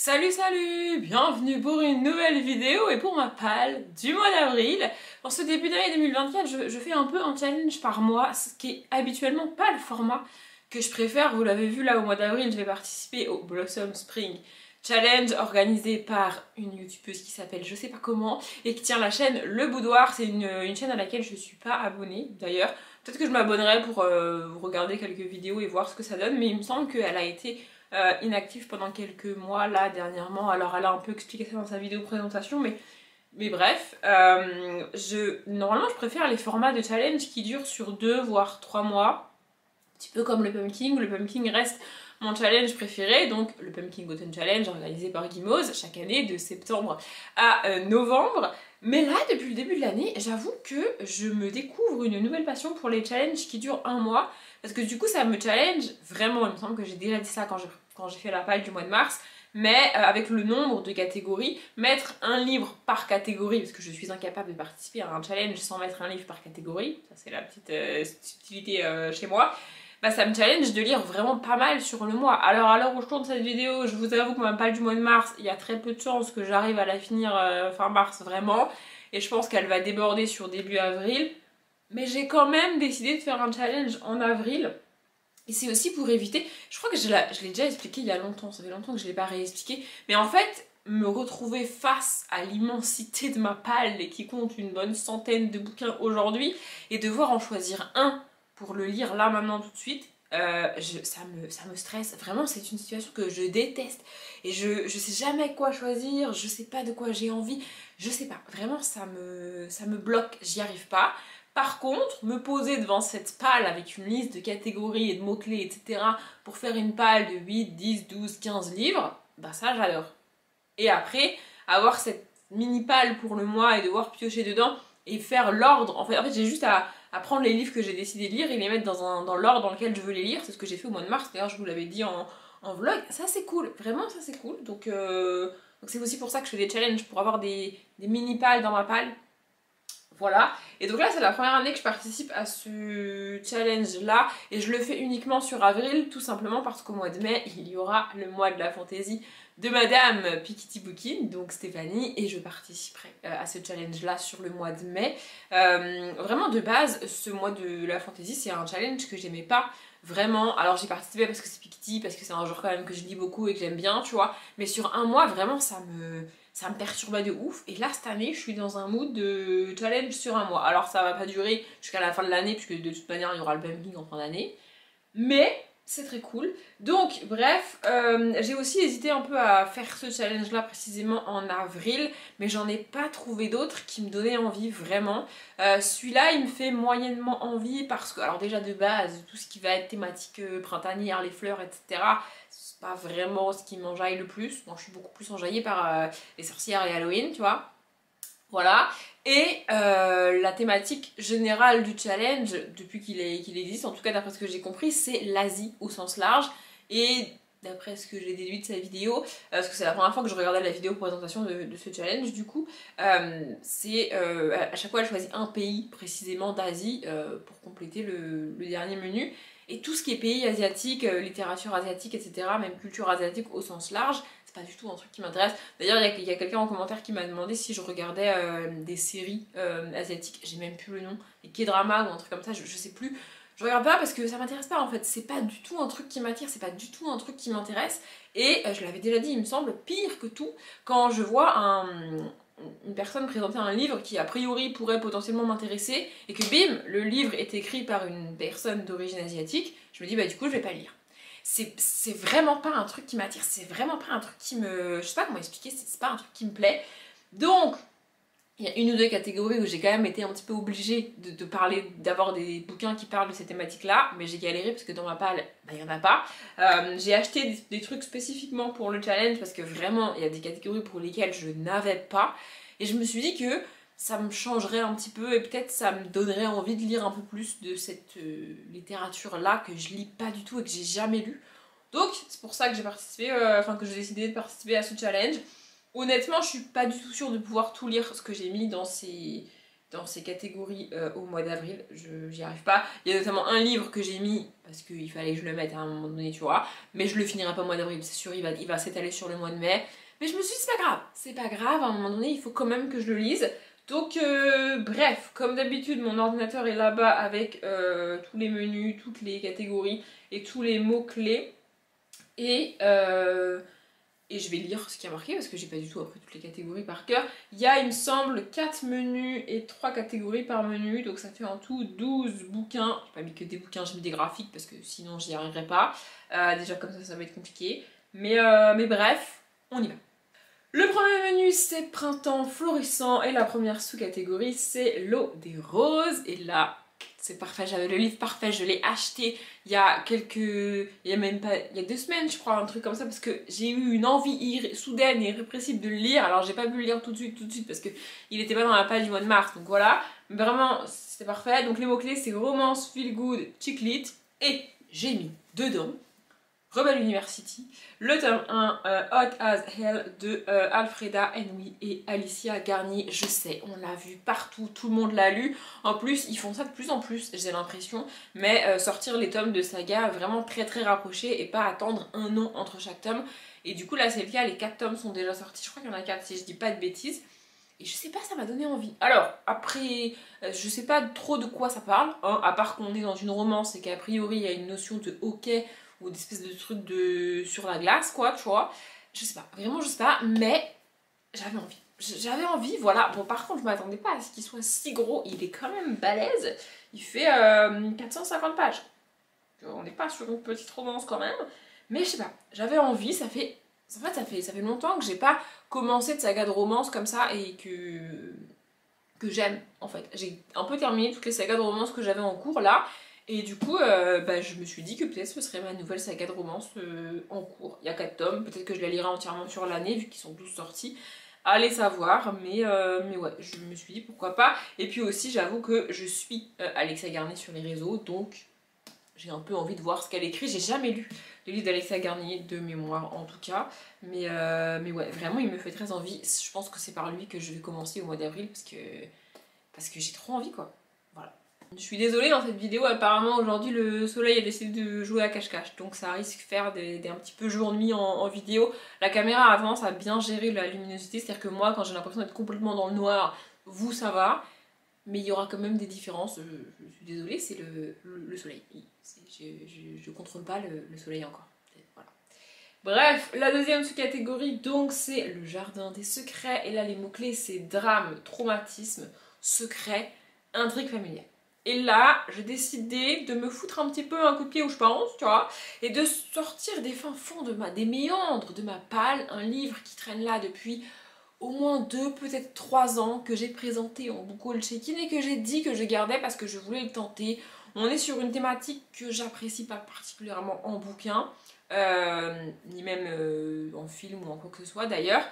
Salut, bienvenue pour une nouvelle vidéo et pour ma palle du mois d'avril. Pour ce début d'année 2024, je fais un peu un challenge par mois, ce qui est habituellement pas le format que je préfère. Vous l'avez vu là, au mois d'avril, je vais participer au Blossom Spring Challenge organisé par une youtubeuse qui s'appelle je sais pas comment et qui tient la chaîne Le Boudoir. C'est une chaîne à laquelle je suis pas abonnée d'ailleurs. Peut-être que je m'abonnerai pour regarder quelques vidéos et voir ce que ça donne, mais il me semble qu'elle a été inactive pendant quelques mois là dernièrement. Alors elle a un peu expliqué ça dans sa vidéo présentation, mais bref, normalement je préfère les formats de challenge qui durent sur 2 voire 3 mois, un petit peu comme le pumpkin. Le pumpkin reste mon challenge préféré, donc le Pumpkin Autumn Challenge organisé par Gimoz chaque année de septembre à novembre. Mais là, depuis le début de l'année, j'avoue que je me découvre une nouvelle passion pour les challenges qui durent un mois, parce que du coup ça me challenge vraiment. Il me semble que j'ai déjà dit ça quand j'ai fait la palle du mois de mars, mais avec le nombre de catégories, mettre un livre par catégorie, parce que je suis incapable de participer à un challenge sans mettre un livre par catégorie, ça c'est la petite subtilité chez moi. Bah ça me challenge de lire vraiment pas mal sur le mois. Alors à l'heure où je tourne cette vidéo, je vous avoue que ma palle du mois de mars, il y a très peu de chances que j'arrive à la finir fin mars vraiment, et je pense qu'elle va déborder sur début avril, mais j'ai quand même décidé de faire un challenge en avril. Et c'est aussi pour éviter, je crois que je l'ai déjà expliqué il y a longtemps, ça fait longtemps que je ne l'ai pas réexpliqué, mais en fait, me retrouver face à l'immensité de ma palle et qui compte une bonne centaine de bouquins aujourd'hui, et devoir en choisir un pour le lire là maintenant tout de suite, ça me stresse. Vraiment, c'est une situation que je déteste. Et je sais jamais quoi choisir, je sais pas de quoi j'ai envie, je sais pas. Vraiment, ça me bloque, j'y arrive pas. Par contre, me poser devant cette palle avec une liste de catégories et de mots-clés, etc. pour faire une palle de 8, 10, 12, 15 livres, bah ça j'adore. Et après, avoir cette mini palle pour le mois et devoir piocher dedans et faire l'ordre. En fait j'ai juste à prendre les livres que j'ai décidé de lire et les mettre dans l'ordre dans lequel je veux les lire. C'est ce que j'ai fait au mois de mars, d'ailleurs je vous l'avais dit en vlog. Ça c'est cool, vraiment ça c'est cool. Donc c'est aussi pour ça que je fais des challenges, pour avoir des mini pales dans ma palle. Voilà, et donc là c'est la première année que je participe à ce challenge là, et je le fais uniquement sur avril, tout simplement parce qu'au mois de mai il y aura le mois de la fantaisie de Madame Pikiti Bookin, donc Stéphanie, et je participerai à ce challenge là sur le mois de mai. Vraiment de base, ce mois de la fantaisie c'est un challenge que j'aimais pas vraiment. Alors j'ai participé parce que c'est Pikiti, parce que c'est un genre quand même que je lis beaucoup et que j'aime bien, tu vois, mais sur un mois vraiment ça me perturbait de ouf. Et là cette année je suis dans un mood de challenge sur un mois. Alors ça va pas durer jusqu'à la fin de l'année, puisque de toute manière il y aura le pumpkin en fin d'année, mais c'est très cool. Donc bref, j'ai aussi hésité un peu à faire ce challenge là précisément en avril, mais j'en ai pas trouvé d'autres qui me donnaient envie vraiment. Celui-là il me fait moyennement envie parce que, alors déjà de base, tout ce qui va être thématique printanière, les fleurs, etc., c'est pas vraiment ce qui m'enjaille le plus. Moi je suis beaucoup plus enjaillée par les sorcières et Halloween, tu vois. Voilà. Et la thématique générale du challenge, depuis qu'il existe, en tout cas d'après ce que j'ai compris, c'est l'Asie au sens large. Et d'après ce que j'ai déduit de sa vidéo, parce que c'est la première fois que je regardais la vidéo présentation de ce challenge, du coup, c'est à chaque fois elle choisit un pays précisément d'Asie pour compléter le dernier menu. Et tout ce qui est pays asiatique, littérature asiatique, etc., même culture asiatique au sens large, c'est pas du tout un truc qui m'intéresse. D'ailleurs, il y a quelqu'un en commentaire qui m'a demandé si je regardais des séries asiatiques, j'ai même plus le nom, des K-dramas ou un truc comme ça, je sais plus. Je regarde pas parce que ça m'intéresse pas en fait, c'est pas du tout un truc qui m'attire, c'est pas du tout un truc qui m'intéresse. Et je l'avais déjà dit, il me semble, pire que tout, quand je vois une personne présenter un livre qui a priori pourrait potentiellement m'intéresser et que bim, le livre est écrit par une personne d'origine asiatique, je me dis bah du coup je vais pas le lire. C'est vraiment pas un truc qui m'attire, c'est vraiment pas un truc qui me... Je sais pas comment expliquer, c'est pas un truc qui me plaît. Donc il y a une ou deux catégories où j'ai quand même été un petit peu obligée de parler, d'avoir des bouquins qui parlent de ces thématiques-là, mais j'ai galéré parce que dans ma palle, bah, il y en a pas. J'ai acheté des trucs spécifiquement pour le challenge parce que vraiment, il y a des catégories pour lesquelles je n'avais pas. Et je me suis dit que ça me changerait un petit peu et peut-être ça me donnerait envie de lire un peu plus de cette littérature-là que je lis pas du tout et que j'ai jamais lu. Donc c'est pour ça que j'ai participé, que j'ai décidé de participer à ce challenge. Honnêtement, je suis pas du tout sûre de pouvoir tout lire ce que j'ai mis dans dans ces catégories au mois d'avril, j'y arrive pas. Il y a notamment un livre que j'ai mis, parce qu'il fallait que je le mette à un moment donné, tu vois, mais je le finirai pas au mois d'avril, c'est sûr, il va s'étaler sur le mois de mai. Mais je me suis dit, c'est pas grave, à un moment donné, il faut quand même que je le lise. Donc bref, comme d'habitude, mon ordinateur est là-bas avec tous les menus, toutes les catégories et tous les mots-clés. Et je vais lire ce qui a marqué parce que j'ai pas du tout appris toutes les catégories par cœur. Il y a, il me semble, 4 menus et 3 catégories par menu. Donc ça fait en tout 12 bouquins. J'ai pas mis que des bouquins, j'ai mis des graphiques parce que sinon j'y arriverai pas. Déjà comme ça va être compliqué. Mais bref, on y va. Le premier menu c'est printemps florissant et la première sous-catégorie c'est l'eau des roses. Et là, c'est parfait, j'avais le livre parfait, je l'ai acheté il y a il y a 2 semaines je crois, un truc comme ça, parce que j'ai eu une envie soudaine et irrépressible de le lire. Alors j'ai pas pu le lire tout de suite parce que il était pas dans la page du mois de mars, donc voilà. Mais vraiment, c'était parfait. Donc les mots-clés c'est romance, feel good, chick lit, et j'ai mis dedans Rebel University, le tome 1 Hot as Hell de Alfreda Henry et Alicia Garnier. Je sais, on l'a vu partout, tout le monde l'a lu. En plus, ils font ça de plus en plus, j'ai l'impression. Mais sortir les tomes de saga vraiment très rapprochés et pas attendre un an entre chaque tome. Et du coup, là, c'est le cas, les 4 tomes sont déjà sortis. Je crois qu'il y en a 4 si je dis pas de bêtises. Et je sais pas, ça m'a donné envie. Alors, après, je sais pas trop de quoi ça parle, hein, à part qu'on est dans une romance et qu'a priori, il y a une notion de hockey ou d'espèce de truc sur la glace, quoi, tu vois. Je sais pas, vraiment je sais pas, mais j'avais envie. J'avais envie, voilà. Bon, par contre, je m'attendais pas à ce qu'il soit si gros. Il est quand même balèze. Il fait 450 pages. On n'est pas sur une petite romance quand même. Mais je sais pas, j'avais envie. En fait, ça fait longtemps que j'ai pas commencé de saga de romance comme ça et que j'aime, en fait. J'ai un peu terminé toutes les sagas de romance que j'avais en cours, là. Et du coup, je me suis dit que peut-être ce serait ma nouvelle saga de romance en cours. Il y a 4 tomes, peut-être que je la lirai entièrement sur l'année vu qu'ils sont tous sortis. Allez savoir, mais ouais, je me suis dit pourquoi pas. Et puis aussi, j'avoue que je suis Alexa Garnier sur les réseaux, donc j'ai un peu envie de voir ce qu'elle écrit. J'ai jamais lu le livre d'Alexa Garnier, de mémoire en tout cas. Mais ouais, vraiment, il me fait très envie. Je pense que c'est par lui que je vais commencer au mois d'avril parce que j'ai trop envie, quoi. Voilà. Je suis désolée, dans cette vidéo, apparemment aujourd'hui le soleil a décidé de jouer à cache-cache, donc ça risque de faire un petit peu jour-nuit en vidéo. La caméra a tendance à bien gérer la luminosité, c'est-à-dire que moi, quand j'ai l'impression d'être complètement dans le noir, vous ça va, mais il y aura quand même des différences. Je suis désolée, c'est le soleil. Je contrôle pas le soleil encore. Voilà. Bref, la deuxième sous-catégorie, donc, c'est le jardin des secrets, et là les mots-clés c'est drame, traumatisme, secret, intrigue familiale. Et là, j'ai décidé de me foutre un petit peu un coup de pied où je pense, tu vois, et de sortir des fins fonds des méandres de ma palle, un livre qui traîne là depuis au moins 2, peut-être 3 ans, que j'ai présenté en book haul check-in et que j'ai dit que je gardais parce que je voulais le tenter. On est sur une thématique que j'apprécie pas particulièrement en bouquin, ni même en film ou en quoi que ce soit d'ailleurs,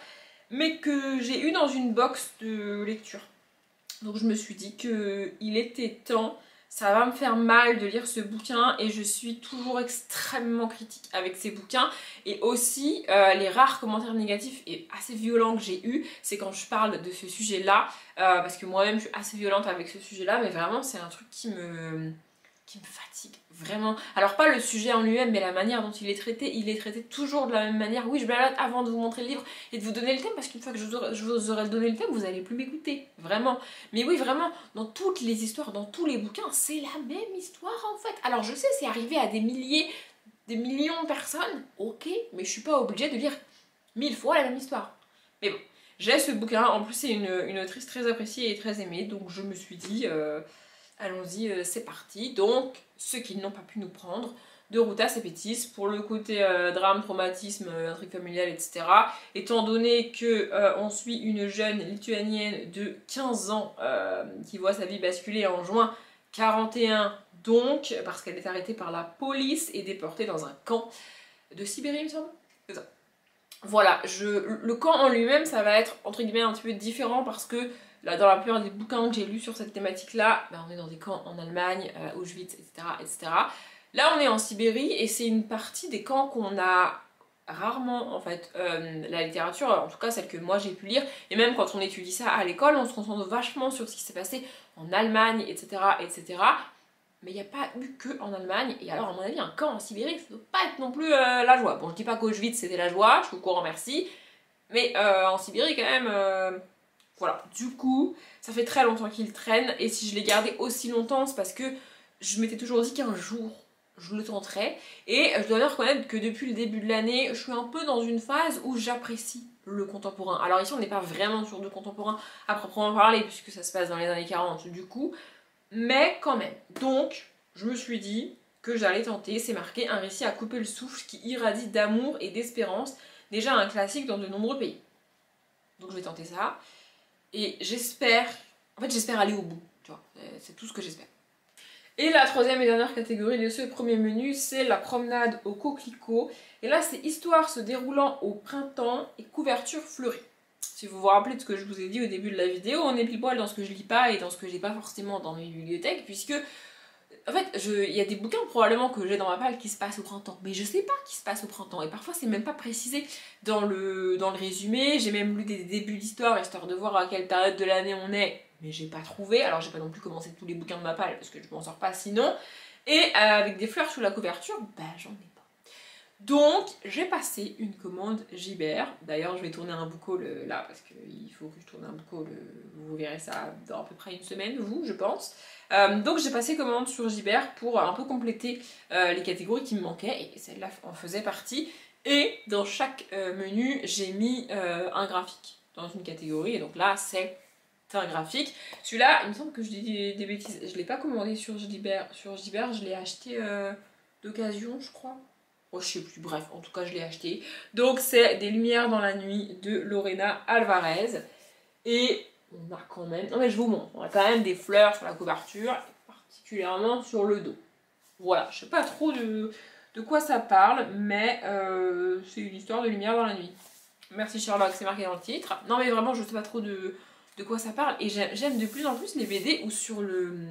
mais que j'ai eu dans une box de lecture. Donc je me suis dit qu'il était temps, ça va me faire mal de lire ce bouquin et je suis toujours extrêmement critique avec ces bouquins. Et aussi les rares commentaires négatifs et assez violents que j'ai eu, c'est quand je parle de ce sujet-là, parce que moi-même je suis assez violente avec ce sujet-là, mais vraiment c'est un truc qui me fatigue, vraiment. Alors pas le sujet en lui-même, mais la manière dont il est traité toujours de la même manière. Oui, je blabate avant de vous montrer le livre et de vous donner le thème, parce qu'une fois que je vous aurai donné le thème, vous allez plus m'écouter, vraiment. Mais oui, vraiment, dans toutes les histoires, dans tous les bouquins, c'est la même histoire en fait. Alors je sais, c'est arrivé à des milliers, des millions de personnes, ok, mais je suis pas obligée de lire 1000 fois la même histoire. Mais bon, j'ai ce bouquin, en plus c'est une autrice très appréciée et très aimée, donc je me suis dit... allons-y, c'est parti. Donc, ceux qui n'ont pas pu nous prendre, de Ruta Sepetys, pour le côté drame, traumatisme, intrigue familiale, etc. Étant donné que on suit une jeune lituanienne de 15 ans qui voit sa vie basculer en juin 41, donc, parce qu'elle est arrêtée par la police et déportée dans un camp de Sibérie, il me semble. C'est ça. Voilà, le camp en lui-même, ça va être, entre guillemets, un petit peu différent parce que là, dans la plupart des bouquins que j'ai lus sur cette thématique-là, ben, on est dans des camps en Allemagne, Auschwitz, etc., etc. Là, on est en Sibérie et c'est une partie des camps qu'on a rarement en fait la littérature, en tout cas celle que moi j'ai pu lire, et même quand on étudie ça à l'école, on se concentre vachement sur ce qui s'est passé en Allemagne, etc. etc. Mais il n'y a pas eu que en Allemagne, et alors à mon avis un camp en Sibérie, ça ne doit pas être non plus la joie. Bon, je dis pas qu'Auschwitz c'était la joie, je suis au courant, merci, mais en Sibérie quand même, voilà. Du coup, ça fait très longtemps qu'il traîne, et si je l'ai gardé aussi longtemps, c'est parce que je m'étais toujours dit qu'un jour, je le tenterai, et je dois bien reconnaître que depuis le début de l'année, je suis un peu dans une phase où j'apprécie le contemporain. Alors ici, on n'est pas vraiment sur du contemporain à proprement parler, puisque ça se passe dans les années 40 du coup, mais quand même. Donc, je me suis dit que j'allais tenter, c'est marqué, un récit à couper le souffle qui irradie d'amour et d'espérance, déjà un classique dans de nombreux pays. Donc je vais tenter ça, et j'espère, en fait j'espère aller au bout, tu vois, c'est tout ce que j'espère. Et la troisième et dernière catégorie de ce premier menu, c'est la promenade au coquelicot. Et là, c'est histoire se déroulant au printemps et couverture fleurie. Si vous vous rappelez de ce que je vous ai dit au début de la vidéo, on est pile poil dans ce que je lis pas et dans ce que j'ai pas forcément dans mes bibliothèques, puisque en fait, il y a des bouquins probablement que j'ai dans ma palle qui se passent au printemps, mais je sais pas qui se passe au printemps, et parfois c'est même pas précisé dans le résumé. J'ai même lu des débuts d'histoire, histoire de voir à quelle période de l'année on est, mais j'ai pas trouvé, alors j'ai pas non plus commencé tous les bouquins de ma palle, parce que je m'en sors pas sinon, et avec des fleurs sous la couverture, bah j'en ai pas. Donc j'ai passé une commande Gibert, d'ailleurs je vais tourner un book haul là, parce qu'il faut que je tourne un book haul, vous verrez ça dans à peu près une semaine, vous, je pense. Donc j'ai passé commande sur Gibert pour un peu compléter les catégories qui me manquaient, et celle-là en faisait partie. Et dans chaque menu, j'ai mis un graphique dans une catégorie, et donc là c'est un graphique. Celui-là, il me semble que je dis des bêtises, je ne l'ai pas commandé sur Gibert, je l'ai acheté d'occasion, je crois. Oh, je sais plus, bref, en tout cas je l'ai acheté. Donc c'est Des Lumières dans la nuit de Lorena Alvarez. Et on a quand même, non mais je vous montre, on a quand même des fleurs sur la couverture, particulièrement sur le dos. Voilà, je sais pas trop de quoi ça parle, mais c'est une histoire de lumière dans la nuit. Merci Sherlock, c'est marqué dans le titre. Non mais vraiment, je sais pas trop de quoi ça parle, et j'aime de plus en plus les BD où sur le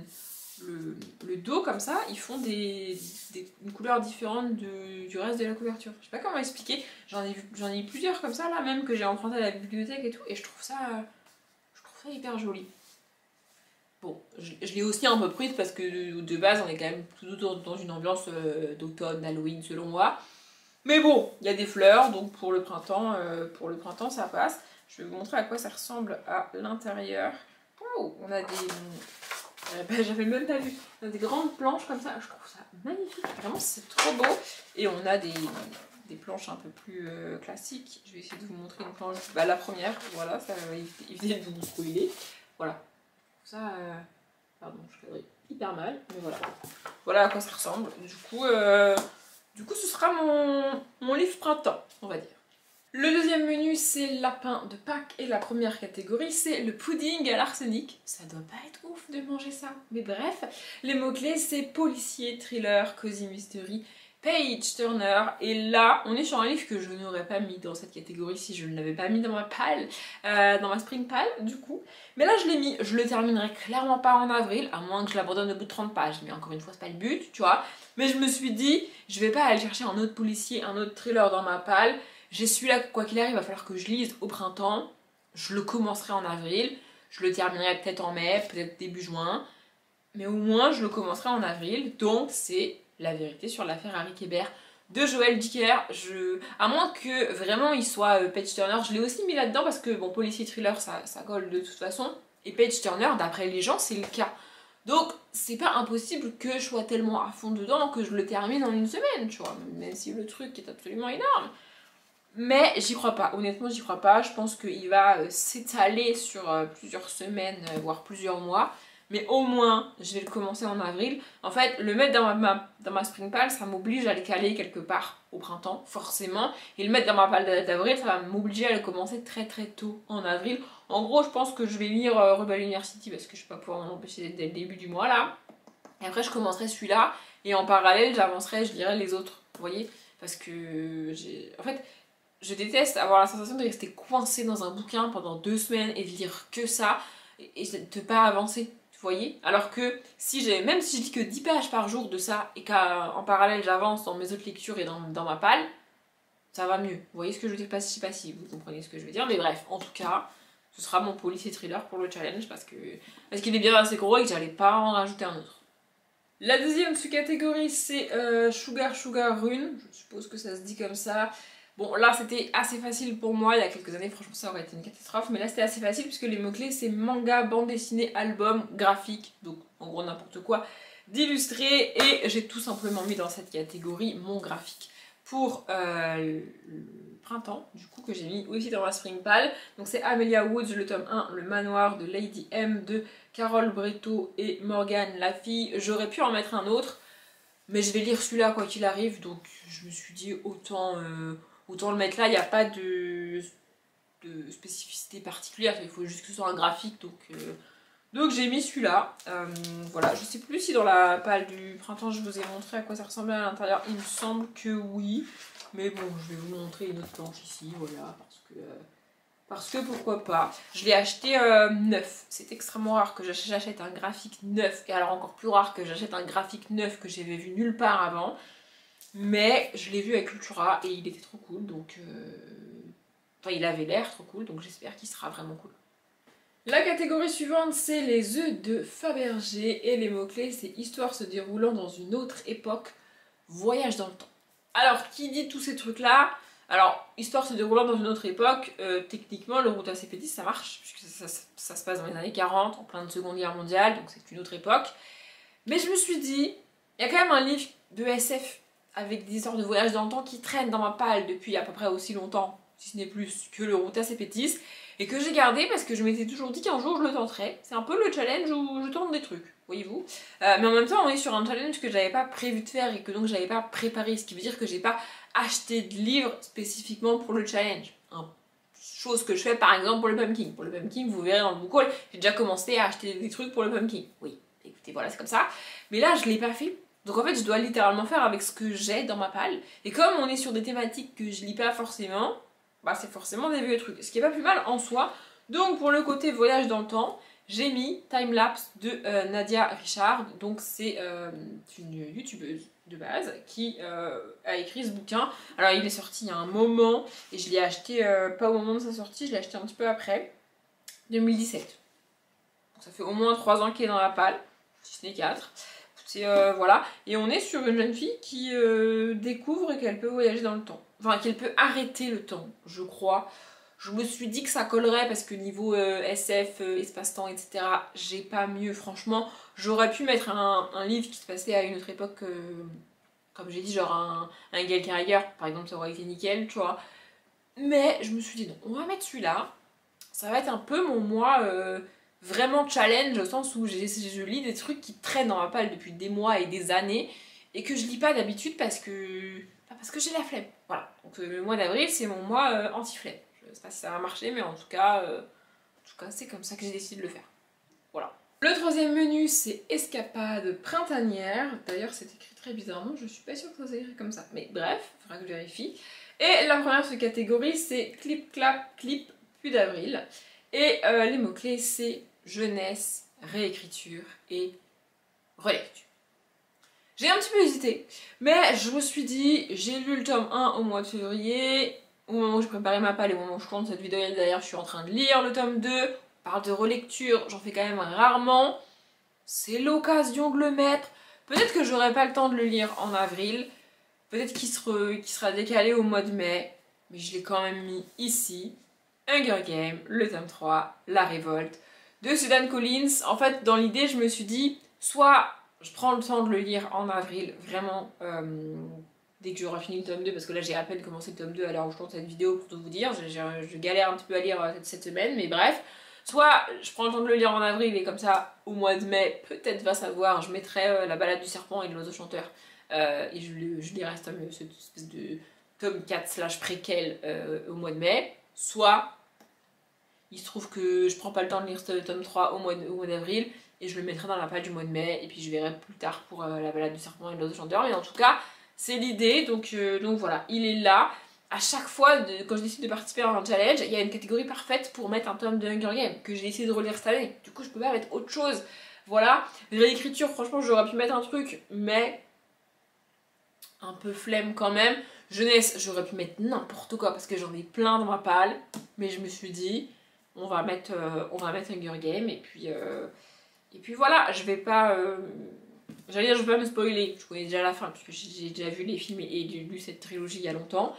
dos comme ça, ils font une couleur différente du reste de la couverture. Je sais pas comment expliquer, j'en ai eu plusieurs comme ça là, même que j'ai emprunté à la bibliothèque et tout, et je trouve ça hyper joli. Bon, je l'ai aussi un peu prise parce que de base on est quand même plutôt dans une ambiance d'automne, d'Halloween selon moi. Mais bon, il y a des fleurs, donc pour le printemps ça passe. Je vais vous montrer à quoi ça ressemble à l'intérieur. Oh, on a des... j'avais même pas vu. On a des grandes planches comme ça, je trouve ça magnifique. Vraiment, c'est trop beau. Et on a des planches un peu plus classiques. Je vais essayer de vous montrer une planche. Bah, la première, voilà, ça va éviter de vous spoiler. Voilà. Ça, pardon, je cadre hyper mal, mais voilà. Voilà à quoi ça ressemble. Du coup, ce sera mon livre printemps, on va dire. Le deuxième menu, c'est lapin de Pâques, et la première catégorie, c'est le pudding à l'arsenic. Ça doit pas être ouf de manger ça, mais bref. Les mots-clés, c'est policier, thriller, cozy mystery, page turner, et là, on est sur un livre que je n'aurais pas mis dans cette catégorie si je ne l'avais pas mis dans ma palle, dans ma spring pal, du coup. Mais là, je l'ai mis, je le terminerai clairement pas en avril, à moins que je l'abandonne au bout de 30 pages, mais encore une fois, c'est pas le but, tu vois. Mais je me suis dit, je vais pas aller chercher un autre policier, un autre thriller dans ma palle. J'ai celui-là, quoi qu'il arrive, il va falloir que je lise au printemps. Je le commencerai en avril. Je le terminerai peut-être en mai, peut-être début juin. Mais au moins, je le commencerai en avril. Donc, c'est La vérité sur l'affaire Harry Kéber de Joël Dicker. À moins que vraiment il soit page turner, je l'ai aussi mis là-dedans parce que, bon, policier thriller, ça colle de toute façon. Et page turner, d'après les gens, c'est le cas. Donc, c'est pas impossible que je sois tellement à fond dedans que je le termine en une semaine, tu vois. Même si le truc est absolument énorme. Mais j'y crois pas, honnêtement j'y crois pas. Je pense qu'il va s'étaler sur plusieurs semaines, voire plusieurs mois. Mais au moins, je vais le commencer en avril. En fait, le mettre dans ma spring pal, ça m'oblige à le caler quelque part au printemps, forcément. Et le mettre dans ma pal d'avril, ça va m'obliger à le commencer très très tôt en avril. En gros, je pense que je vais lire Rebel University parce que je vais pas pouvoir m'en empêcher dès le début du mois là. Et après, je commencerai celui-là. Et en parallèle, j'avancerai, je lirai les autres. Vous voyez? Parce que en fait, je déteste avoir la sensation de rester coincée dans un bouquin pendant 2 semaines et de lire que ça et de pas avancer, vous voyez. Alors que même si je lis que 10 pages par jour de ça et qu'en parallèle j'avance dans mes autres lectures et dans ma palle, ça va mieux. Vous voyez ce que je veux dire? Je sais pas si vous comprenez ce que je veux dire, mais bref, en tout cas, ce sera mon policier thriller pour le challenge parce qu'il est bien assez gros et que j'allais pas en rajouter un autre. La deuxième sous-catégorie, c'est Sugar Sugar Rune, je suppose que ça se dit comme ça. Bon, là, c'était assez facile pour moi, il y a quelques années, franchement, ça aurait été une catastrophe, mais là, c'était assez facile puisque les mots-clés, c'est manga, bande dessinée, album, graphique, donc en gros n'importe quoi, d'illustré, et j'ai tout simplement mis dans cette catégorie mon graphique pour le printemps, du coup, que j'ai mis aussi dans ma Spring Pal. Donc c'est Amelia Woods, le tome 1, le manoir de Lady M de Carole Breton et Morgane Lafille. J'aurais pu en mettre un autre, mais je vais lire celui-là quoi qu'il arrive, donc je me suis dit autant le mettre là. Il n'y a pas de spécificité particulière, il faut juste que ce soit un graphique, donc j'ai mis celui-là. Voilà, je sais plus si dans la palle du printemps je vous ai montré à quoi ça ressemblait à l'intérieur, il me semble que oui, mais bon, je vais vous montrer une autre planche ici, voilà, parce que pourquoi pas. Je l'ai acheté neuf, c'est extrêmement rare que j'achète un graphique neuf, et alors encore plus rare que j'achète un graphique neuf que j'avais vu nulle part avant, mais je l'ai vu avec Cultura et il était trop cool, donc enfin il avait l'air trop cool, donc j'espère qu'il sera vraiment cool. La catégorie suivante, c'est les œufs de Fabergé, et les mots-clés, c'est histoire se déroulant dans une autre époque, voyage dans le temps. Alors, qui dit tous ces trucs-là? Alors, histoire se déroulant dans une autre époque, techniquement, le Route à Sépétis, ça marche, puisque ça se passe dans les années 40, en pleine Seconde Guerre mondiale, donc c'est une autre époque. Mais je me suis dit, il y a quand même un livre de SF avec des histoires de voyage dans le temps qui traînent dans ma palle depuis à peu près aussi longtemps, si ce n'est plus, que le Route à Sépétis, et que j'ai gardé parce que je m'étais toujours dit qu'un jour je le tenterais. C'est un peu le challenge où je tente des trucs, voyez-vous. Mais en même temps, on est sur un challenge que j'avais pas prévu de faire et que donc j'avais pas préparé, ce qui veut dire que j'ai pas acheté de livres spécifiquement pour le challenge. Chose que je fais par exemple pour le pumpkin. Pour le pumpkin, vous verrez dans le book haul, j'ai déjà commencé à acheter des trucs pour le pumpkin. Oui, écoutez, voilà, c'est comme ça. Mais là, je l'ai pas fait. Donc en fait, je dois littéralement faire avec ce que j'ai dans ma palle. Et comme on est sur des thématiques que je lis pas forcément, bah c'est forcément des vieux trucs, ce qui est pas plus mal en soi. Donc pour le côté voyage dans le temps, j'ai mis Timelapse de Nadia Richard. Donc c'est une youtubeuse de base qui a écrit ce bouquin. Alors il est sorti il y a un moment et je l'ai acheté pas au moment de sa sortie, je l'ai acheté un petit peu après, 2017. Donc ça fait au moins 3 ans qu'il est dans la palle, si ce n'est 4. Voilà, et on est sur une jeune fille qui découvre qu'elle peut voyager dans le temps. Enfin, qu'elle peut arrêter le temps, je crois. Je me suis dit que ça collerait parce que niveau SF, espace-temps, etc., j'ai pas mieux, franchement. J'aurais pu mettre un livre qui se passait à une autre époque, comme j'ai dit, genre un Gail Carriger, par exemple, ça aurait été nickel, tu vois. Mais je me suis dit non, on va mettre celui-là. Ça va être un peu mon moi vraiment challenge, au sens où je lis des trucs qui traînent dans ma palle depuis des mois et des années et que je lis pas d'habitude parce que j'ai la flemme. Voilà, donc le mois d'avril c'est mon mois anti-flemme. Je sais pas si ça va marcher, mais en tout cas c'est comme ça que j'ai décidé de le faire. Voilà. Le troisième menu, c'est escapade printanière. D'ailleurs c'est écrit très bizarrement, je suis pas sûre que ça s'écrit comme ça, mais bref, il faudra que je vérifie. Et la première sous-catégorie, c'est clip clap clip plus d'avril. Et les mots-clés, c'est jeunesse, réécriture et relecture. J'ai un petit peu hésité, mais je me suis dit, j'ai lu le tome 1 au mois de février, au moment où j'ai préparé ma palle et au moment où je tourne cette vidéo, d'ailleurs je suis en train de lire le tome 2, on parle de relecture, j'en fais quand même rarement, c'est l'occasion de le mettre. Peut-être que j'aurai pas le temps de le lire en avril, peut-être qu'il sera décalé au mois de mai, mais je l'ai quand même mis ici. Hunger Games, le tome 3, La Révolte, de Susan Collins. En fait, dans l'idée, je me suis dit, soit je prends le temps de le lire en avril, vraiment, dès que j'aurai fini le tome 2, parce que là j'ai à peine commencé le tome 2 à l'heure où je tourne cette vidéo, pour tout vous dire, je galère un petit peu à lire cette semaine, mais bref. Soit je prends le temps de le lire en avril, et comme ça, au mois de mai, peut-être va savoir, je mettrai La Balade du Serpent et de l'Oiseau Chanteur, et je lirai cette espèce de tome 4 / préquel au mois de mai. Soit il se trouve que je prends pas le temps de lire ce tome 3 au mois d'avril et je le mettrai dans la palle du mois de mai et puis je verrai plus tard pour La Balade du Serpent et de l'Oiseau Chanteur. Mais en tout cas, c'est l'idée, donc voilà, il est là. À chaque fois, quand je décide de participer à un challenge, il y a une catégorie parfaite pour mettre un tome de Hunger Games que j'ai essayé de relire cette année. Du coup, je peux pas mettre autre chose. Voilà, réécriture, franchement, j'aurais pu mettre un truc, mais un peu flemme quand même. Jeunesse, j'aurais pu mettre n'importe quoi parce que j'en ai plein dans ma palle. Mais je me suis dit, on va mettre Hunger Games et puis voilà, je vais pas... J'allais dire, je vais pas me spoiler, je connais déjà la fin puisque j'ai déjà vu les films et lu cette trilogie il y a longtemps.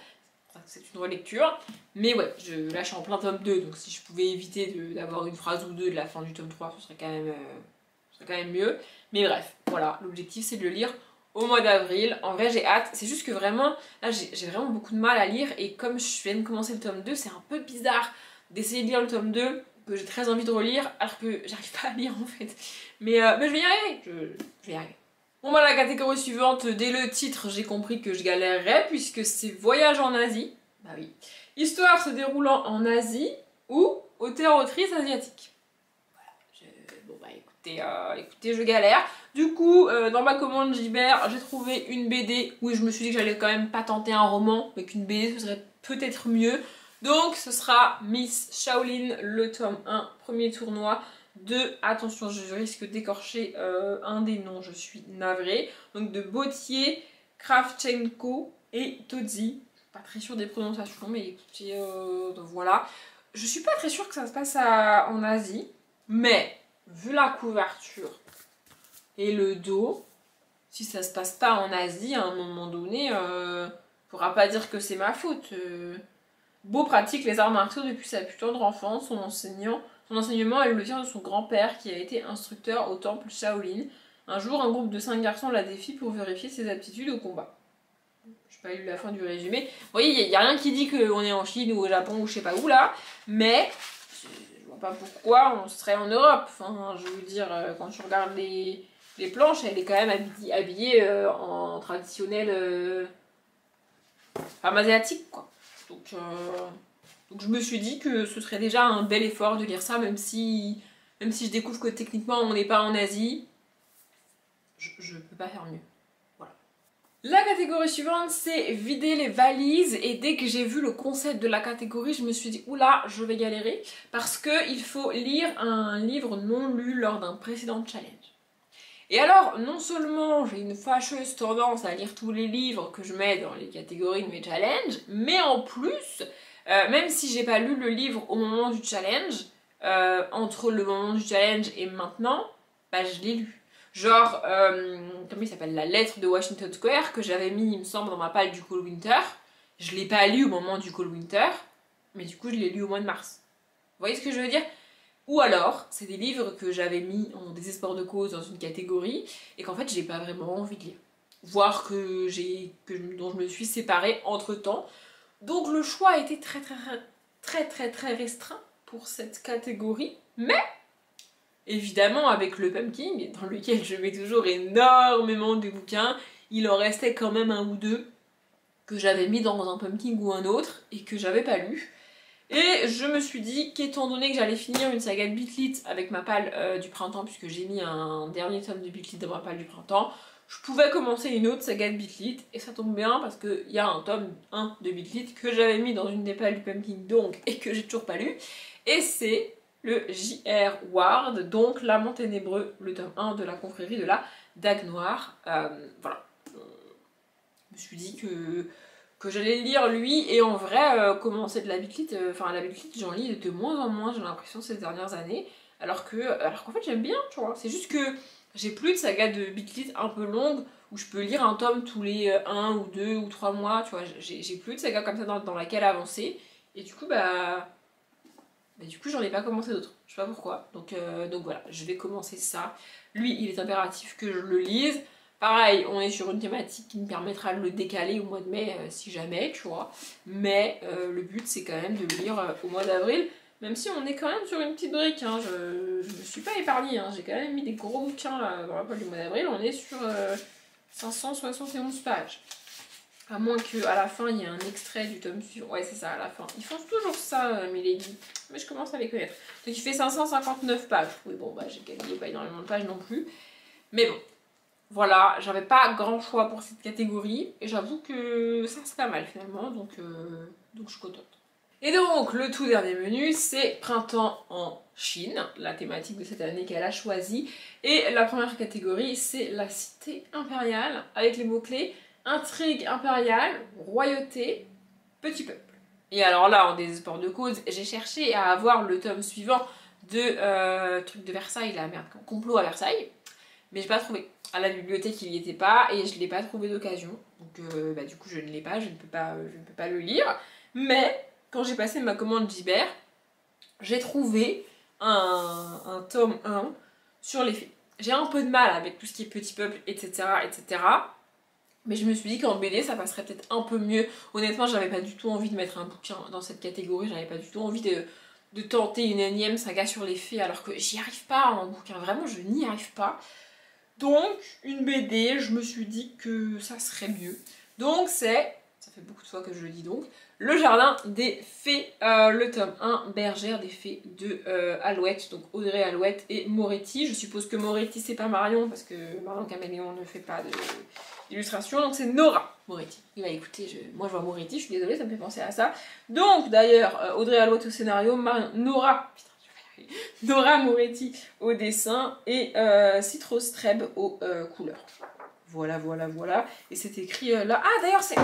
C'est une relecture. Mais ouais, là je suis en plein tome 2, donc si je pouvais éviter d'avoir une phrase ou deux de la fin du tome 3, ce serait quand même mieux. Mais bref, voilà, l'objectif c'est de le lire au mois d'avril. En vrai j'ai hâte, c'est juste que vraiment, là j'ai vraiment beaucoup de mal à lire et comme je viens de commencer le tome 2, c'est un peu bizarre d'essayer de lire le tome 2 que j'ai très envie de relire alors que j'arrive pas à lire en fait. Mais je vais y arriver, je vais y arriver. Bon bah la catégorie suivante, dès le titre j'ai compris que je galérerais puisque c'est voyage en Asie. Bah oui. Histoire se déroulant en Asie ou auteur-autrice asiatique. Voilà. Bon bah écoutez, je galère. Du coup, dans ma commande Gibert, j'ai trouvé une BD où je me suis dit que j'allais quand même pas tenter un roman, mais qu'une BD ce serait peut-être mieux. Donc ce sera Miss Shaolin, le tome 1, premier tournoi. Attention, je risque d'écorcher un des noms, je suis navrée. Donc de Bautier, Kravchenko et Todzi. Pas très sûre des prononciations, mais écoutez, donc voilà. Je suis pas très sûre que ça se passe en Asie, mais vu la couverture et le dos, si ça se passe pas en Asie à un moment donné, faudra pas dire que c'est ma faute. Beau pratique les arts martiaux depuis sa plus tendre enfance, son enseignement elle le tient de son grand-père qui a été instructeur au temple Shaolin. Un jour, un groupe de 5 garçons la défie pour vérifier ses aptitudes au combat. Je n'ai pas lu la fin du résumé. Vous voyez, il n'y a rien qui dit qu'on est en Chine ou au Japon ou je sais pas où là, mais je vois pas pourquoi on serait en Europe. Enfin, je veux dire, quand tu regardes les planches, elle est quand même habillée en traditionnel femme asiatique, quoi. Donc je me suis dit que ce serait déjà un bel effort de lire ça, même si je découvre que techniquement on n'est pas en Asie, je peux pas faire mieux. Voilà. La catégorie suivante c'est vider les valises et dès que j'ai vu le concept de la catégorie, je me suis dit oula, je vais galérer parce qu'il faut lire un livre non lu lors d'un précédent challenge. Et alors, non seulement j'ai une fâcheuse tendance à lire tous les livres que je mets dans les catégories de mes challenges, mais en plus, même si j'ai pas lu le livre au moment du challenge, entre le moment du challenge et maintenant, bah je l'ai lu. Genre, comment il s'appelle, La lettre de Washington Square, que j'avais mis, il me semble, dans ma palle du Cold Winter. Je l'ai pas lu au moment du Cold Winter, mais du coup je l'ai lu au mois de mars. Vous voyez ce que je veux dire ? Ou alors, c'est des livres que j'avais mis en désespoir de cause dans une catégorie et qu'en fait j'ai pas vraiment envie de lire. Voire dont je me suis séparée entre temps. Donc le choix a été très restreint pour cette catégorie. Mais, évidemment avec le Pumpkin, dans lequel je mets toujours énormément de bouquins, il en restait quand même un ou deux que j'avais mis dans un Pumpkin ou un autre et que j'avais pas lu. Et je me suis dit qu'étant donné que j'allais finir une saga de Beat-Lit avec ma palle du printemps, puisque j'ai mis un dernier tome de Beat-Lit dans ma palle du printemps, je pouvais commencer une autre saga de Beat-Lit, et ça tombe bien parce qu'il y a un tome 1 de Beat-Lit que j'avais mis dans une des pales du Pumpkin donc, et que j'ai toujours pas lu, et c'est le J.R. Ward, donc L'Amant Ténébreux, le tome 1 de la confrérie de la Dague Noire. Voilà. Je me suis dit que j'allais lire lui, et en vrai, commencer de la Beat-Lit, la Beat-Lit j'en lis de moins en moins, j'ai l'impression, ces dernières années, alors qu'en fait j'aime bien, tu vois, c'est juste que j'ai plus de saga de Beat-Lit un peu longue, où je peux lire un tome tous les 1 ou 2 ou 3 mois, tu vois, j'ai plus de saga comme ça dans laquelle avancer, et du coup, j'en ai pas commencé d'autres, je sais pas pourquoi, donc voilà, je vais commencer ça. Lui, il est impératif que je le lise. Pareil, on est sur une thématique qui me permettra de le décaler au mois de mai si jamais, tu vois. Mais le but c'est quand même de le lire au mois d'avril, même si on est quand même sur une petite brique, hein. Je me suis pas épargnée, hein. J'ai quand même mis des gros bouquins là, dans la poche du mois d'avril, on est sur 571 pages. À moins qu'à la fin il y ait un extrait du tome suivant. Ouais, c'est ça, à la fin. Ils font toujours ça, mes ladies. Mais je commence à les connaître. Donc il fait 559 pages. Oui, bon, j'ai gagné pas énormément de pages non plus. Mais bon. Voilà, j'avais pas grand choix pour cette catégorie et j'avoue que ça c'est pas mal finalement, donc je suis contente. Et donc le tout dernier menu c'est Printemps en Chine, la thématique de cette année qu'elle a choisie. Et la première catégorie c'est la cité impériale avec les mots-clés intrigue impériale, royauté, petit peuple. Et alors là, en désespoir de cause, j'ai cherché à avoir le tome suivant de truc de Versailles, la merde, complot à Versailles, mais j'ai pas trouvé. À la bibliothèque, il n'y était pas et je l'ai pas trouvé d'occasion. Donc bah, du coup, je ne l'ai pas, je ne peux pas le lire. Mais quand j'ai passé ma commande Gibert, j'ai trouvé un tome 1 sur les fées. J'ai un peu de mal avec tout ce qui est petit peuple, etc. etc. Mais je me suis dit qu'en BD ça passerait peut-être un peu mieux. Honnêtement, j'avais pas du tout envie de mettre un bouquin dans cette catégorie, j'avais pas du tout envie de tenter une énième saga sur les fées alors que j'y arrive pas en bouquin, vraiment je n'y arrive pas. Donc une BD, je me suis dit que ça serait mieux. Donc c'est, ça fait beaucoup de fois que je le dis donc, Le Jardin des Fées, le tome 1, Bergère des Fées de Alouette, donc Audrey Alouette et Moretti. Je suppose que Moretti c'est pas Marion parce que Marion Caméléon ne fait pas d'illustration, donc c'est Nora Moretti. Et bah écoutez, moi je vois Moretti, je suis désolée, ça me fait penser à ça. Donc d'ailleurs, Audrey Alouette au scénario, Nora Moretti au dessin et Citrus Treb aux couleurs. Voilà, voilà, voilà. Et c'est écrit là. Ah d'ailleurs c'est...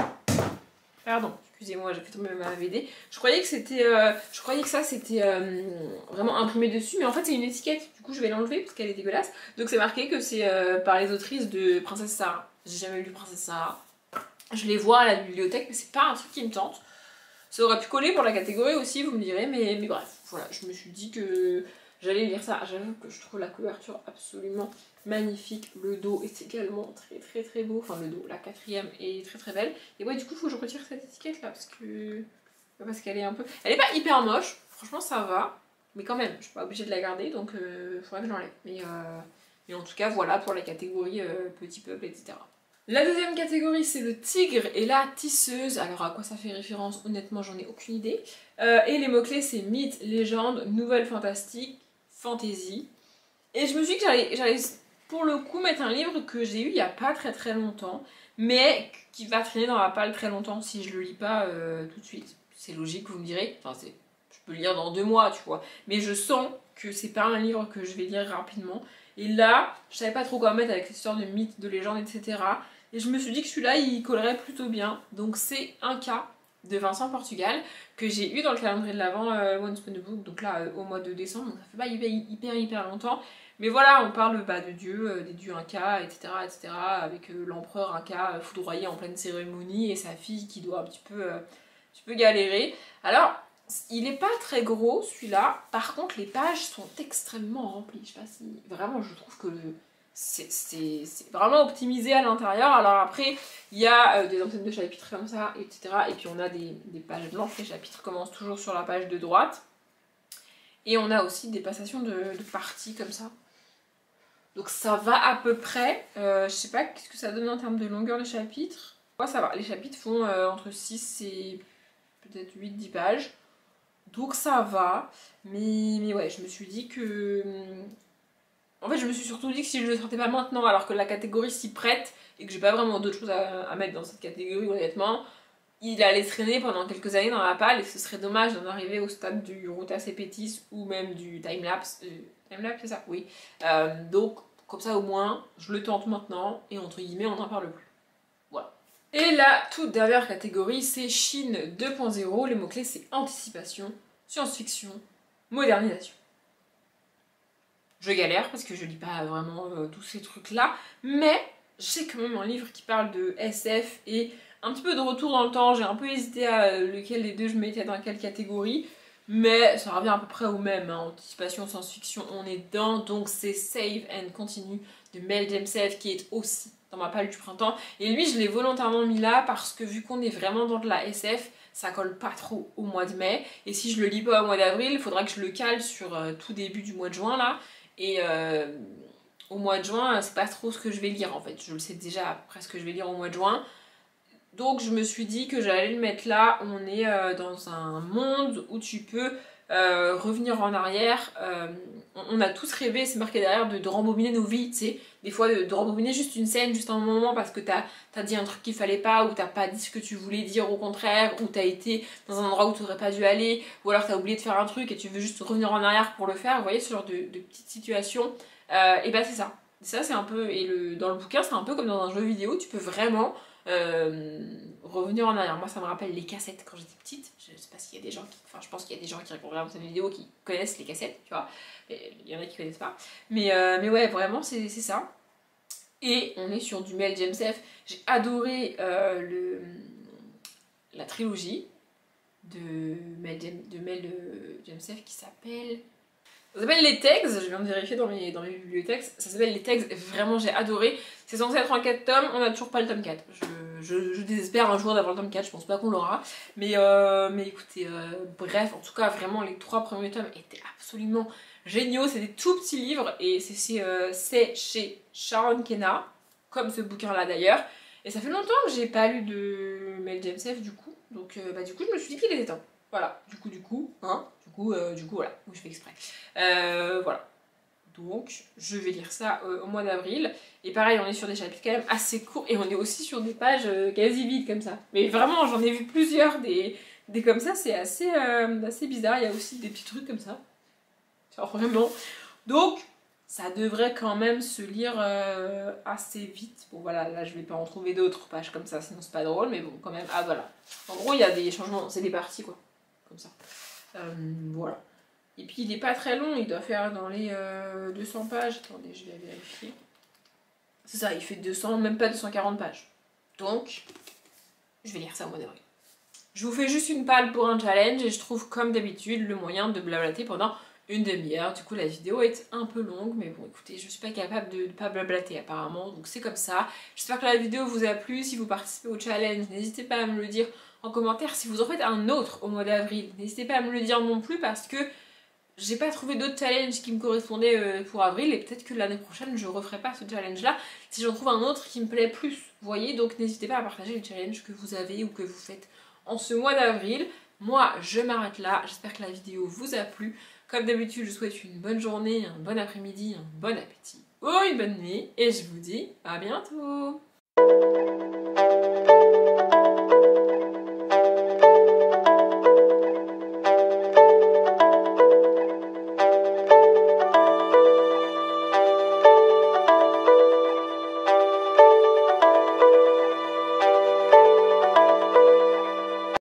Pardon, excusez-moi, j'ai fait tomber ma BD. Je croyais que ça c'était vraiment imprimé dessus, mais en fait c'est une étiquette. Du coup je vais l'enlever parce qu'elle est dégueulasse. Donc c'est marqué que c'est par les autrices de Princesse Sarah. J'ai jamais lu Princesse Sarah. Je les vois à la bibliothèque, mais c'est pas un truc qui me tente. Ça aurait pu coller pour la catégorie aussi, vous me direz, mais bref, voilà, je me suis dit que j'allais lire ça. J'avoue que je trouve la couverture absolument magnifique. Le dos est également très très très beau. Enfin, le dos, la quatrième est très très belle. Et ouais, du coup, il faut que je retire cette étiquette là parce qu'elle est un peu... Elle est pas hyper moche, franchement ça va. Mais quand même, je suis pas obligée de la garder, donc il faudrait que je l'enlève. Mais en tout cas, voilà pour la catégorie petit peuple, etc. La deuxième catégorie, c'est le tigre et la tisseuse. Alors à quoi ça fait référence, honnêtement, j'en ai aucune idée. Et les mots-clés, c'est mythe, légende, nouvelle fantastique, fantasy. Et je me suis dit que j'allais pour le coup mettre un livre que j'ai eu il y a pas très très longtemps, mais qui va traîner dans ma palle très longtemps si je le lis pas tout de suite. C'est logique, vous me direz. Enfin, je peux le lire dans 2 mois, tu vois. Mais je sens que c'est pas un livre que je vais lire rapidement. Et là, je savais pas trop quoi mettre avec cette histoire de mythe, de légende, etc. Et je me suis dit que celui-là, il collerait plutôt bien. Donc c'est un cas de Vincent Portugal que j'ai eu dans le calendrier de l'Avent Once Upon a Book, donc là au mois de décembre, donc ça fait pas hyper longtemps. Mais voilà, on parle de dieux, des dieux Incas, etc. etc. avec l'empereur Inca foudroyé en pleine cérémonie et sa fille qui doit un petit peu galérer. Alors, il n'est pas très gros celui-là, par contre les pages sont extrêmement remplies. Je sais pas si... Vraiment, je trouve que c'est vraiment optimisé à l'intérieur. Alors après, il y a des enseignes de chapitres comme ça, etc. Et puis on a des pages blanches, les chapitres commencent toujours sur la page de droite. Et on a aussi des passations de parties comme ça. Donc ça va à peu près. Je sais pas qu'est-ce que ça donne en termes de longueur de chapitres. Ouais, ça va, les chapitres font entre 6 et peut-être 8-10 pages. Donc ça va. Mais ouais, je me suis dit que... En fait, je me suis surtout dit que si je le sortais pas maintenant, alors que la catégorie s'y prête, et que j'ai pas vraiment d'autres choses à mettre dans cette catégorie, honnêtement, il allait traîner pendant quelques années dans la palle, et ce serait dommage d'en arriver au stade du Rutas et Pétis, ou même du timelapse. Timelapse, c'est ça? Oui. Donc, comme ça au moins, je le tente maintenant, et entre guillemets, on n'en parle plus. Voilà. Et la toute dernière catégorie, c'est Chine 2.0. Les mots-clés, c'est anticipation, science-fiction, modernisation. Je galère parce que je lis pas vraiment tous ces trucs-là, mais j'ai quand même un livre qui parle de SF et un petit peu de retour dans le temps. J'ai un peu hésité à lequel des deux je mettais dans quelle catégorie, mais ça revient à peu près au même. Hein. Anticipation, science-fiction, on est dedans, donc c'est Save and Continue de Mel Jemsev qui est aussi dans ma palle du printemps. Et lui, je l'ai volontairement mis là parce que vu qu'on est vraiment dans de la SF, ça colle pas trop au mois de mai. Et si je le lis pas au mois d'avril, il faudra que je le cale sur tout début du mois de juin là. Et au mois de juin, c'est pas trop ce que je vais lire en fait. Je le sais déjà après ce que je vais lire au mois de juin. Donc je me suis dit que j'allais le mettre là. On est dans un monde où tu peux revenir en arrière. On a tous rêvé, c'est marqué derrière, de rembobiner nos vies, tu sais. Des fois de rembobiner juste une scène, juste un moment parce que t'as dit un truc qu'il fallait pas, ou t'as pas dit ce que tu voulais dire au contraire, ou t'as été dans un endroit où t'aurais pas dû aller, ou alors t'as oublié de faire un truc et tu veux juste revenir en arrière pour le faire. Vous voyez ce genre de petites situations. Et bah c'est ça. Ça c'est un peu, dans le bouquin c'est un peu comme dans un jeu vidéo, tu peux vraiment revenir en arrière. Moi ça me rappelle les cassettes quand j'étais petite. Je sais pas s'il y a des gens qui... Enfin je pense qu'il y a des gens qui regardent cette vidéo qui connaissent les cassettes, tu vois. Il y en a qui connaissent pas. Mais ouais, vraiment c'est ça. Et on est sur du Mel James F. J'ai adoré la trilogie de Mel James F qui s'appelle... Ça s'appelle Les Tags, je viens de vérifier dans mes bibliothèques, ça s'appelle Les Tags, vraiment j'ai adoré. C'est censé être en 4 tomes, on a toujours pas le tome 4. Je désespère un jour d'avoir le tome 4, je pense pas qu'on l'aura. Mais écoutez, bref, en tout cas vraiment les 3 premiers tomes étaient absolument géniaux. C'est des tout petits livres et c'est chez Sharon Kenna, comme ce bouquin là d'ailleurs. Et ça fait longtemps que j'ai pas lu de Mel James F du coup, donc du coup je me suis dit qu'il était temps. Voilà, du coup, voilà, où je fais exprès. Voilà. Donc, je vais lire ça au mois d'avril. Et pareil, on est sur des chapitres quand même assez courts. Et on est aussi sur des pages quasi vides comme ça. Mais vraiment, j'en ai vu plusieurs des comme ça. C'est assez bizarre. Il y a aussi des petits trucs comme ça. Genre vraiment. Donc, ça devrait quand même se lire assez vite. Bon voilà, là je vais pas en trouver d'autres pages comme ça, sinon c'est pas drôle. Mais bon, quand même. Ah voilà. En gros, il y a des changements. C'est des parties quoi. Comme ça. Voilà. Et puis il est pas très long, il doit faire dans les 200 pages. Attendez, je vais vérifier. C'est ça, il fait 200, même pas 240 pages. Donc, je vais lire ça au mois d'avril. Je vous fais juste une palle pour un challenge et je trouve comme d'habitude le moyen de blablater pendant une demi-heure. Du coup la vidéo est un peu longue, mais bon écoutez, je suis pas capable de pas blablater apparemment, donc c'est comme ça. J'espère que la vidéo vous a plu. Si vous participez au challenge, n'hésitez pas à me le dire en commentaire. Si vous en faites un autre au mois d'avril, n'hésitez pas à me le dire non plus parce que j'ai pas trouvé d'autres challenges qui me correspondaient pour avril et peut-être que l'année prochaine je referai pas ce challenge là si j'en trouve un autre qui me plaît plus, vous voyez. Donc n'hésitez pas à partager les challenges que vous avez ou que vous faites en ce mois d'avril. Moi je m'arrête là, j'espère que la vidéo vous a plu. Comme d'habitude je vous souhaite une bonne journée, un bon après-midi, un bon appétit ou une bonne nuit et je vous dis à bientôt.